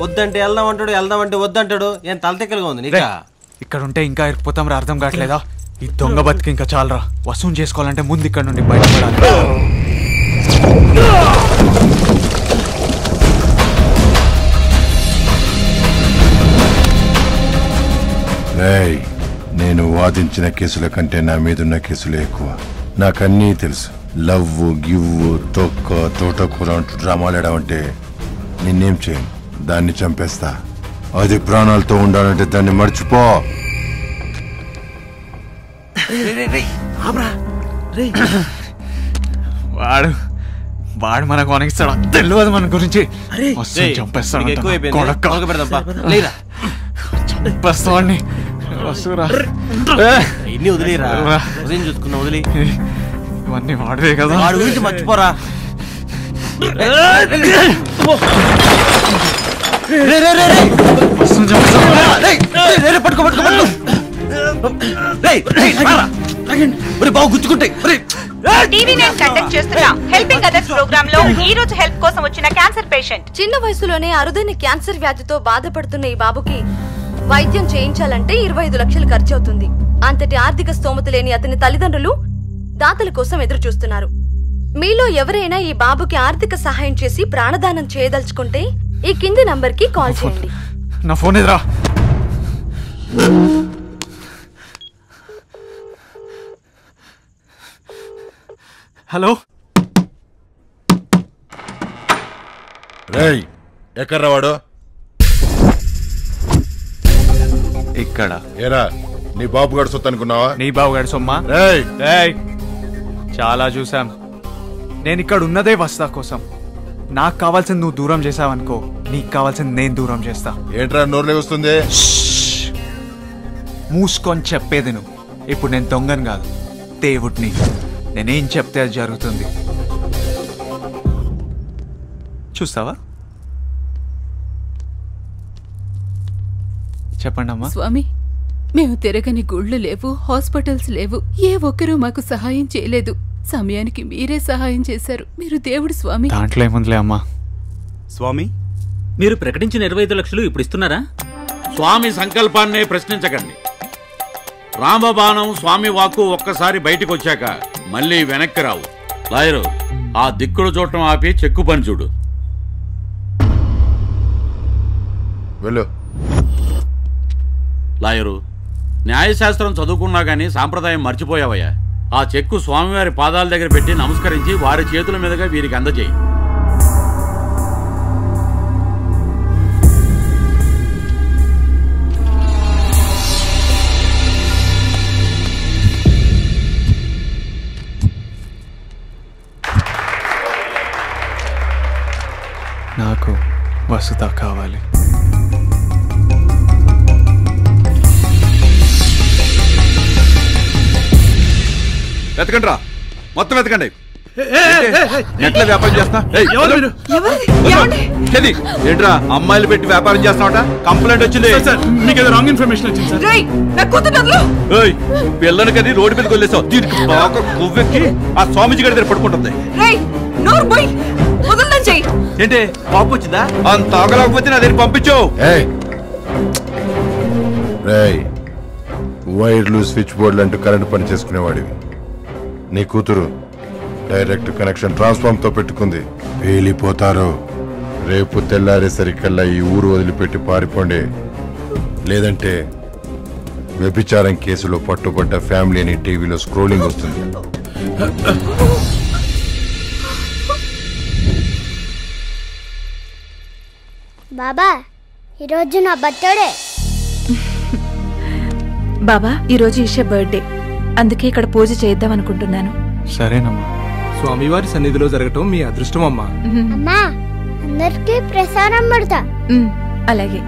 వద్దంటే వెళ్దాం అంటాడు, వెళ్దాం అంటే వద్దంటాడు. ఏం తలతిక్కలుగా ఉంది నీకా? ఇక్కడ ఉంటే ఇంకా ఇరికిపోతాం రా, అర్థం కావట్లేదా? ఈ దొంగ బతికి ఇంకా చాలరా. వసూలు చేసుకోవాలంటే ముందు ఇక్కడ నుండి బయటపడాలి. నేను వాదించిన కేసుల కంటే నా మీదున్న కేసులే ఎక్కువ. నాకన్నీ తెలుసు. లవ్వు గివ్వు తొక్క తోటకూర అంటూ డ్రామాలేడా అంటే నిన్నేం చేయను, దాన్ని చంపేస్తా. అది ప్రాణాలతో ఉండాలంటే దాన్ని మర్చిపో. వాడు వాడు మనకు వనకిస్తాడు, తెలియదు మన గురించి. చంపేస్తాడు, చంపేస్తావాడిని. ఇన్ని వదిలేరా, ఉదయం చూసుకున్నా వదిలి. ఇవన్నీ వాడవే కదా, వాడి గురించి మర్చిపోరా. చిన్న వయసులోనే అరుదైన క్యాన్సర్ వ్యాధితో బాధపడుతున్న ఈ బాబుకి వైద్యం చేయించాలంటే 25 లక్షలు ఖర్చు అవుతుంది. అంతటి ఆర్థిక స్తోమత లేని అతని తల్లిదండ్రులు దాతల కోసం ఎదురు చూస్తున్నారు. మీలో ఎవరైనా ఈ బాబుకి ఆర్థిక సహాయం చేసి ప్రాణదానం చేయదలుచుకుంటే ఈ కింది నంబర్ కి కాల్ చేయండి. నా ఫోన్ ఎదురా. హలో, రేయ్ ఎక్కడ్రా వాడు? ఇక్కడ. ఏరా నీ బాబు గడు సొత్తు అనుకున్నావా? నీ బాబు గడు సొమ్మా? చాలా చూసాం. నేను ఇక్కడ ఉన్నదే వస్తా కోసం. నాకు కావాల్సింది నువ్వు దూరం చేసావనుకో, నీకు కావాల్సింది నేను దూరం చేస్తా. ఏంట్రా నోరులే వస్తుంది? మూసుకొని చెప్పేది నువ్వు. ఇప్పుడు నేను దొంగను కాదు, దేవుడిని. నేనేం చెప్తే అది జరుగుతుంది. చూస్తావా? చెప్పండి అమ్మా. స్వామి, మేము తిరగని గుళ్ళు లేవు, హాస్పిటల్స్ లేవు, ఏ ఒక్కరూ మాకు సహాయం చేయలేదు. సమయానికి మీరే సహాయం చేశారు. మీరు దేవుడు స్వామి. దాంట్లో ఏముందిలే అమ్మా. స్వామి, మీరు ప్రకటించిన 25 లక్షలు ఇప్పుడు ఇస్తున్నారా? స్వామి సంకల్పాన్నే ప్రశ్నించకండి. రామబాణం స్వామి వాక్కు ఒక్కసారి బయటకు వచ్చాక మళ్ళీ వెనక్కి రావు. లాయరు, ఆ దిక్కులు చూడటం ఆపి చెక్కు పని చూడు. వెళ్ళు. లాయరు, న్యాయశాస్త్రం చదువుకున్నా గానీ సాంప్రదాయం మర్చిపోయావయ్యా. ఆ చెక్కు స్వామివారి పాదాల దగ్గర పెట్టి నమస్కరించి వారి చేతుల మీదుగా వీరికి అందజేయి. నాకు వసుత కావాలి. వెతకండి రా, మొత్తం వెతకండి. నెట్ల వ్యాపారం చేస్తా ఏంట్రా? అమ్మాయిలు పెట్టి వ్యాపారం చేస్తావట? కంప్లైంట్ వచ్చింది. రాంగ్ ఇన్ఫర్మేషన్ వచ్చింది. పిల్లని కది రోడ్డు మీదకి వదిలేసావు. దీనికి బాగా కొవ్వెక్కి ఆ స్వామిజీ గడి దగ్గర పడుకుంటుంది. ఏంటి పాపు వచ్చిందా? అంత ఆగలేకపోతే నా దగ్గర పంపించు. వైర్లు స్విచ్ బోర్డులు అంటూ కరెంట్ పని చేసుకునేవాడివి. నీ కూతురు డైరెక్ట్ కనెక్షన్ ట్రాన్స్ఫార్మ్ తో పెట్టుకుంది. పేలిపోతారు. రేపు తెల్లారేసరికల్లా ఈ ఊరు వదిలిపెట్టి పారిపోండి, లేదంటే వ్యభిచారం కేసులో పట్టుబడ్డ ఫ్యామిలీ అని టీవీలో స్క్రోలింగ్ వస్తుంది. బాబా, ఈరోజు నా బర్త్డే. బాబా, ఈరోజు ఈషా బర్త్డే, అందుకే ఇక్కడ పూజ చేద్దాం అనుకుంటున్నాను. సరేనమ్మా. స్వామివారి సన్నిధిలో జరగటం మీ అదృష్టం అమ్మా. అమ్మా, అందరికీ ప్రసాదం పెడతా. అలాగే.